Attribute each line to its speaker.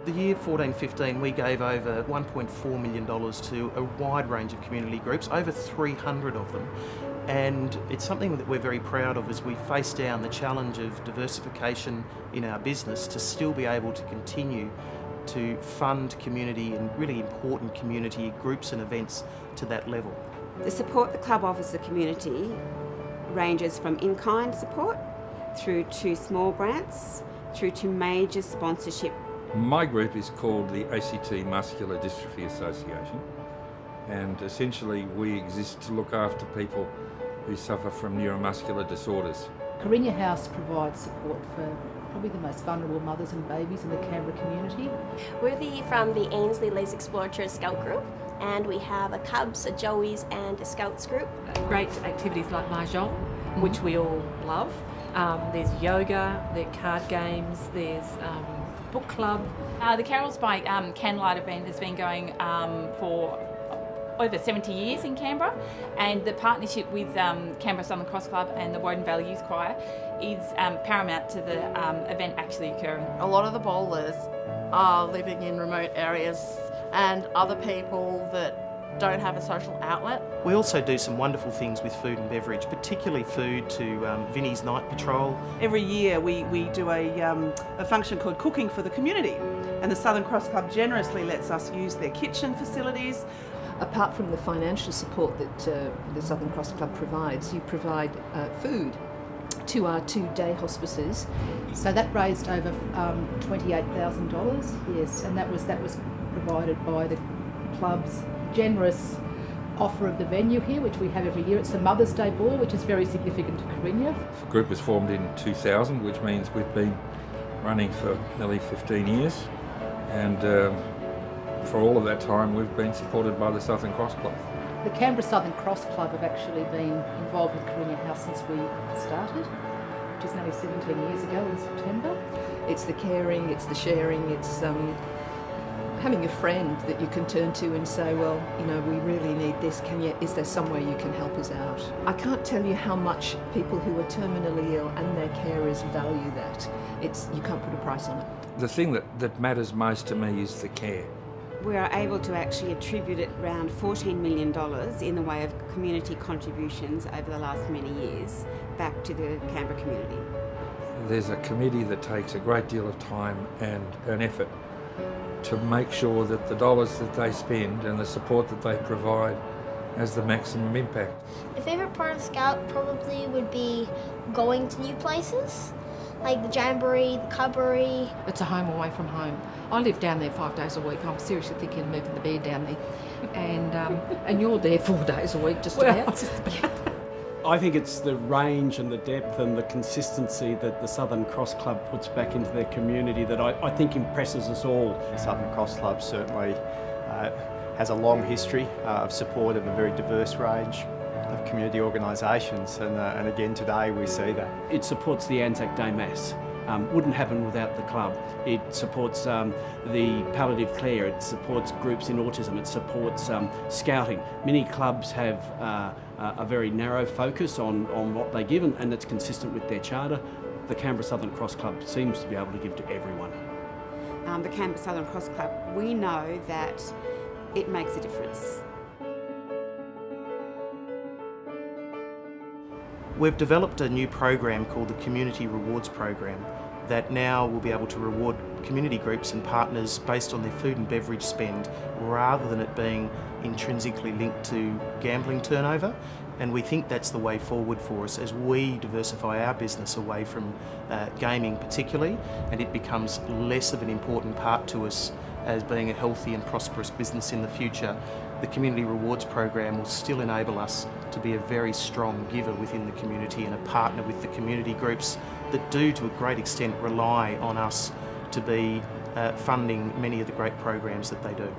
Speaker 1: The year 14-15 we gave over $1.4 million to a wide range of community groups, over 300 of them, and it's something that we're very proud of as we face down the challenge of diversification in our business to still be able to continue to fund community and really important community groups and events to that level.
Speaker 2: The support the club offers the community ranges from in-kind support through to small grants through to major sponsorship.
Speaker 3: My group is called the ACT Muscular Dystrophy Association, and essentially we exist to look after people who suffer from neuromuscular disorders.
Speaker 4: Canberra House provides support for probably the most vulnerable mothers and babies in the Canberra community.
Speaker 5: We're from the Ainsley Les Explorateurs Scout Group, and we have a Cubs, a Joeys and a Scouts group.
Speaker 6: Great activities like Mahjong, which we all love. There's yoga, there are card games, there's book club.
Speaker 7: The Carols by Candlelight event has been going for over 70 years in Canberra, and the partnership with Canberra Southern Cross Club and the Woden Valley Youth Choir is paramount to the event actually occurring.
Speaker 8: A lot of the bowlers are living in remote areas and other people that don't have a social outlet.
Speaker 1: We also do some wonderful things with food and beverage, particularly food to Vinnie's Night Patrol.
Speaker 9: Every year we do a function called Cooking for the Community, and the Southern Cross Club generously lets us use their kitchen facilities.
Speaker 10: Apart from the financial support that the Southern Cross Club provides, you provide food to our 2 day hospices.
Speaker 4: So that raised over $28,000, yes, and that was provided by the club's generous offer of the venue here, which we have every year. It's the Mother's Day Ball, which is very significant to Canberra.
Speaker 3: The group was formed in 2000, which means we've been running for nearly 15 years, and for all of that time we've been supported by the Southern Cross Club.
Speaker 4: The Canberra Southern Cross Club have actually been involved with Canberra House since we started, which is nearly 17 years ago in September.
Speaker 10: It's the caring, it's the sharing, it's having a friend that you can turn to and say, well, you know, we really need this, is there some way you can help us out? I can't tell you how much people who are terminally ill and their carers value that. You can't put a price on it.
Speaker 3: The thing that matters most to me is the care.
Speaker 2: We are able to actually attribute around $14 million in the way of community contributions over the last many years back to the Canberra community.
Speaker 3: There's a committee that takes a great deal of time and an effort to make sure that the dollars that they spend and the support that they provide has the maximum impact.
Speaker 11: My favourite part of Scout probably would be going to new places, like the Jamboree, the Cubbery.
Speaker 6: It's a home away from home. I live down there 5 days a week. I'm seriously thinking of moving the bed down there. And you're there 4 days a week just about.
Speaker 12: I think it's the range and the depth and the consistency that the Southern Cross Club puts back into their community that I think impresses us all.
Speaker 13: The Southern Cross Club certainly has a long history of support of a very diverse range of community organisations, and again today we see that.
Speaker 12: It supports the Anzac Day Mass. Wouldn't happen without the club. It supports the palliative care, it supports groups in autism, it supports scouting. Many clubs have a very narrow focus on what they give, and it's consistent with their charter. The Canberra Southern Cross Club seems to be able to give to everyone.
Speaker 2: The Canberra Southern Cross Club, we know that it makes a difference.
Speaker 1: We've developed a new program called the Community Rewards Program that now will be able to reward community groups and partners based on their food and beverage spend rather than it being intrinsically linked to gambling turnover. And we think that's the way forward for us as we diversify our business away from gaming particularly, and it becomes less of an important part to us as being a healthy and prosperous business in the future. The Community Rewards Program will still enable us to be a very strong giver within the community and a partner with the community groups that do to a great extent rely on us to be funding many of the great programs that they do.